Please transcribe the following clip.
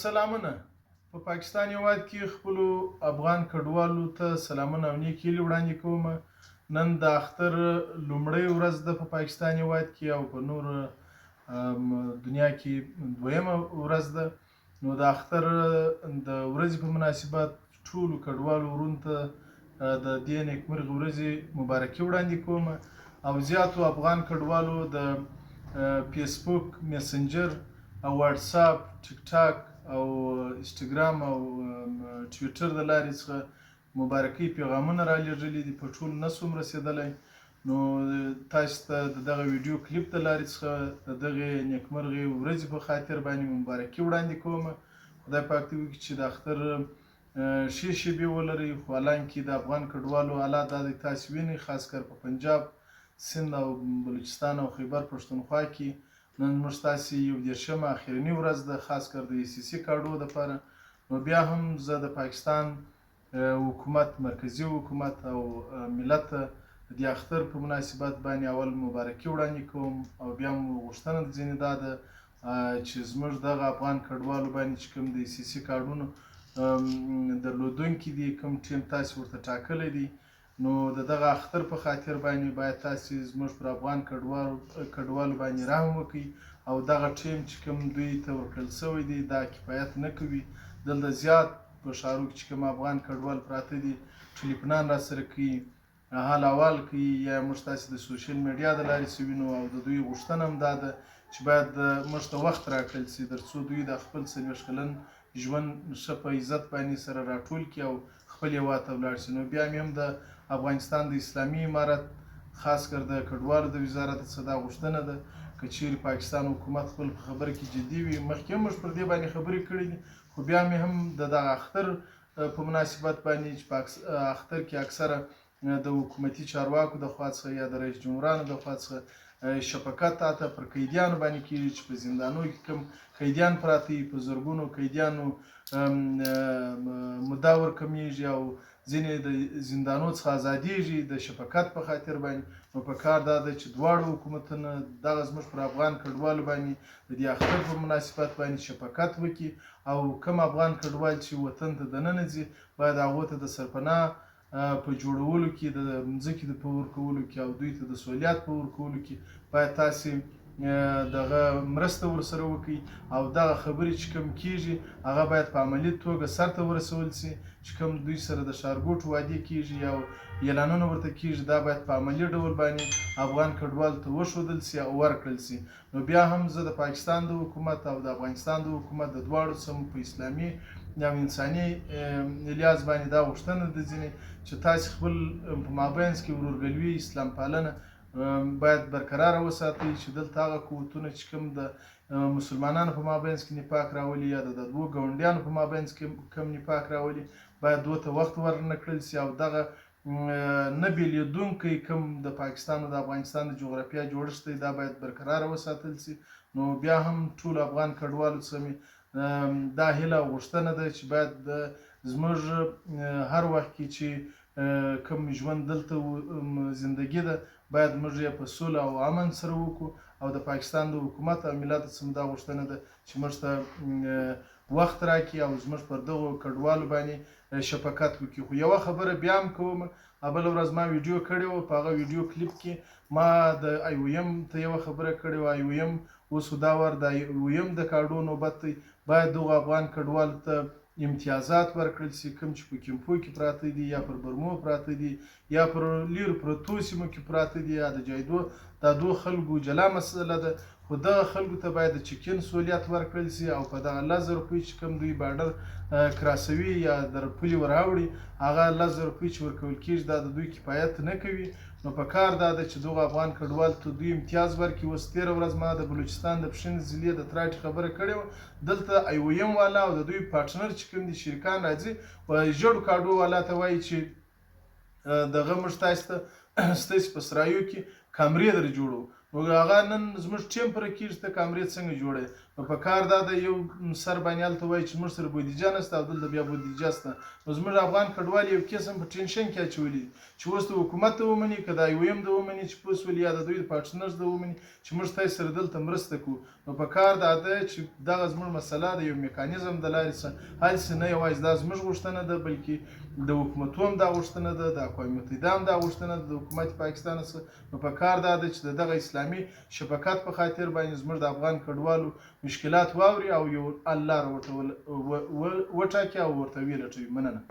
سلامونه. په پاکستان هېواد کې خپلو افغان کډوالو ته سلامونه او نیک هیلې وړاندې کوم. نن د اختر لومړۍ ورځ ده په پاکستان هېواد کې او په نور دنیا کې دویمه ورځ ده. نو د اختر د ورځې په مناسبت ټولو کډوالو وروڼو ته د دې نیکمرغې ورځې مبارکي وړاندې کوم او زیاتو افغان کډوالو د فیسبوک، میسنجر او واتساپ، ټیک ټاک او انسټاګرام او ټویټر د لارې څخه مبارکۍ پیغامونه را لېږلي دي، په ټولو نه سوم رسېدلی. نو تاسو ته د دغه ویډیو کلیپ د لارې څخه د دغې نیکمرغې ورځې په خاطر باندې مبارکي وړاندې کوم. خدای پاک دې وکړي چې د اختر ښې شېبې ولرئ. خو حالانکې د افغان کډوالو حالات دا دی، تاسو وینئ خاص کر په پنجاب، سند او بلوچستان او خیبر پښتونخوا کې نن موږ ستاسې 11مه اخرنۍ ورځ ده، خاص کر د ECC کاډو دپاره. نو بیا هم زه د پاکستان حکومت، مرکزي حکومت او ملت ته د دې اختر په مناسبت باندې اول مبارکي وړاندې کوم او بیا مو غوښتنه ځینې دا ده چې زموږ دغه افغان کډوالو باندې چې کوم د ECC کاډونو درلودونکي دي، کوم ټیم تاسې ورته ټاکلی دی، نو د دغه اختر په خاطر باندې باید تاسې زموږ پر افغان کډوالو باندې رحم وکړئ او دغه ټیم چې کوم دوی ته ورکړل شوی دی دا کفایت نه کوي. دلته زیات په ښارو کې چې کوم افغان کډوال پراته دي ټلیفونان راسره کوي، حال احوال کوي، یا موږ تاسې د سوشل میډیا د لارې څه وینو او د دوی غوښتنه هم دا ده چې باید موږ ته وخت راکړل شي تر څو دوی د خپل 40 کلن ژوند ښه په عزت باندې سره راټول کړي او خپل هېواد ته ولاړ شي. نو بیا مې هم د افغانستان د اسلامي امارت خاص کر د کډوالو د وزارت څخه دا غوښتنه ده که چیرې پاکستان حکومت خپل په خبره کې جدي وي، مخکې هم موږ پر دې باندې خبرې کړې دي، خو بیا مې هم د دغه اختر په مناسبت باندې چې په اختر کې اکثره د حکومتي چارواکو د خوا څخه یا د رئیس جمهورانو د خوا څخه شفقت تاته پر قیدیانو باندې کېږي چې په زندانو کې کوم قیدیان پراته وي، په زرګونو قیدیانو مدعا ورکمیږي او ځینې د زندانو څخه ازادیږي د شفقت په خاطر باندې. نو په کار دا ده چې دواړو حکومتونه دغه زموږ پر افغان کډوالو باندې د دې اختر په مناسبت باندې شفقت وکړي او کوم افغان کډوال چې وطن ته دننه ځي باید هغو ته د سرپناه په جوړولو کې، د مځکې په ورکولو کې او دوی ته د سہولیات په ورکولو کې باید تاسې دغه مرسته ورسره وکړي او دغه خبرې چې کوم کېږي هغه باید په عملي توګه سرته ورسول شي. چې کوم دوی سره د ښارګوټو وعدې کېږي او اعلانونه ورته کېږي دا باید په عملي ډول باندې افغان کډوالو ته وښودل شي او ورکړل شي. نو بیا هم زه د پاکستان د حکومت او د افغانستان د حکومت د دواړو څخه په اسلامي یا انساني لحاظ باندې دا غوښتنه ده ځینې چې تاسې خپل په مابینځ کې ورورګلوي، اسلام پالنه باید برقراره وساتئ چې دلته هغه قوتونه چې کوم د مسلمانانو په مابینځ کې نفاق راولي یا د دوو ګاونډیانو په مابینځ کې کوم نفاق راولي باید دوی ته وخت ورنه کړل شي او دغه نه بیلیدونکی کوم د پاکستان او د افغانستان د جغرافیه جوړښت دی دا باید برقراره وساتل شي. نو بیا هم ټولو افغان کډوالو څخه مې دا هیله او غوښتنه ده چې باید زموږ هر وخت کې چې کوم ژوند دلته زندگی ده باید موږ یې په سوله او امن سره وکړو او د پاکستان د حکومت او ملت څخه دا غوښتنه ده چې موږ ته وخت راکړي او زموږ پر دغو کډوالو باندې شفقت وکړي. خو یوه خبره بیا هم کوم، بله ورځ ما ویډیو کړې وه، په هغه ویډیو کلیپ کې ما د IOM ته یوه خبره کړې وه. IOM اوس دا ور د IOM د کاډو نوبت دی، باید دغو افغان کډوالو ته امتیازات ورکړل شي کوم چې په کیمپو کې پراته دي یا پر برمو پراته دي یا پر لیرو پرتو سیمو کې پراته دي یا د جایدو دا دوه خلکو جلا مسله ده. خو دغه خلکو ته باید د چکن سہولیت ورکړل شي او په دغه 1000 روپۍ چې کوم دوی بارډر کراسوي یا در پولې وراوړي هغه 1000 روپۍ چې ورکول کېږي دا د دوی کفایت نه کوي. نو په کار دا ده چې دغه افغان کډوالو ته دوی امتیاز ورکړي. اوس تېره ورځ ما د بلوچستان د پښین ضلعې د تراټې خبره کړې وه، دلته IOM والا او د دوی پارټنر چې کوم دي شریکان راځي ژړو کاډو والا ته وایي چې دغه موږ تاسو ته ستاسې په سرایو کې کامرې در جوړو. نو هغه نن زموږ ټیم پرې کېږي ته کامرې څنګه جوړوي؟ نو په کار دا د یو سر باندې هلته وایي چې موږ سره بودیجه نشته او دلته بیا بودیجه شته. نو زموږ افغان کډوال یو قسم په ټینشن کې اچولي چې اوس د حکومت د ومني که د IOM د ومني چې پوس ولي یا د دوی د پارټنرز د ومني چې موږ ستاسې سره دلته مرسته کوو. نو په کار دا ده چې دغه زموږ مسله د یو میکانیزم د لارې حل شي، نه یوازې دا زموږ غوښتنه ده بلکې د حکومتو هم دا غوښتنه ده، د اقوام متحده هم دا غوښتنه ده د حکومت پاکستان څخه. نو په کار دا ده چې دغه اسلامي شفقت په خاطر باندې زموږ د افغان کډوالو مشکلات واوري او یو حل لاره ورته وټاکي او ورته ویې لټوي. مننه.